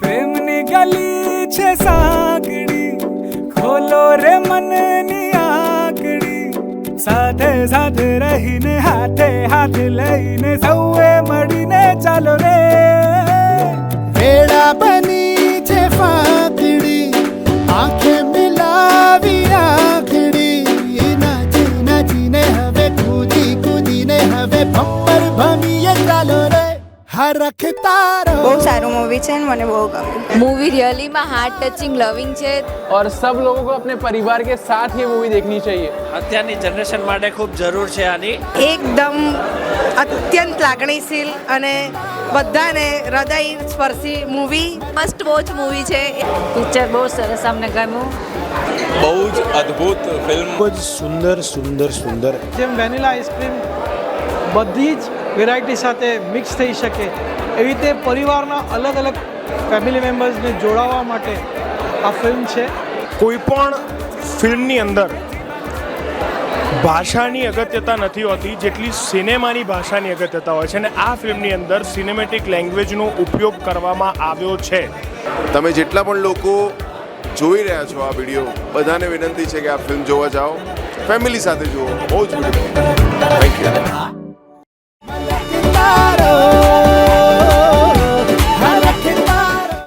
પ્રેમની ગલી છે સાંકડી, ખોલો રે મનની આંકડી, સાથે સાથે રહીને હાથે હાથ લઈને સૌએ મળીને ચાલો રે. વેળા બની છે ફાકડી, આંખે મિલાવી આંખડી, નાચી નાચીને હવે કૂદી કૂદીને હવે ભમ્પર ભમીએ ચાલો રે. હરખ તારો બહુ સારું મૂવી છે ને મને બહુ ગમ્યું. मूवी रियली में हार्ट टचिंग लविंग है और सब लोगों को अपने परिवार के साथ ये मूवी देखनी चाहिए. અત્યારની જનરેશન માટે ખૂબ જરૂર છે આની. એકદમ અત્યંત લાગણીશીલ અને બધાને હૃદય સ્પર્શી મૂવી. मस्ट वॉच मूवी है. पिक्चर बहुत सरस अમને ગમ્યું. બહુ જ અદ્ભુત ફિલ્મ. ખૂબ જ સુંદર સુંદર સુંદર. જેમ વેનીલા આઈસ્ક્રીમ બધી જ વેરાયટી સાથે મિક્સ થઈ શકે એવી રીતે પરિવારના અલગ અલગ ફેમિલી મેમ્બર્સને જોડાવા માટે આ ફિલ્મ છે. કોઈ પણ ફિલ્મની અંદર ભાષાની અગત્યતા નથી હોતી જેટલી સિનેમાની ભાષાની અગત્યતા હોય છે, અને આ ફિલ્મની અંદર સિનેમેટિક લેંગ્વેજનો ઉપયોગ કરવામાં આવ્યો છે. તમે જેટલા પણ લોકો જોઈ રહ્યા છો આ વિડીયો, બધાને વિનંતી છે કે આ ફિલ્મ જોવા જાઓ, ફેમિલી સાથે જુઓ, બહુ જ થેન્ક યુ.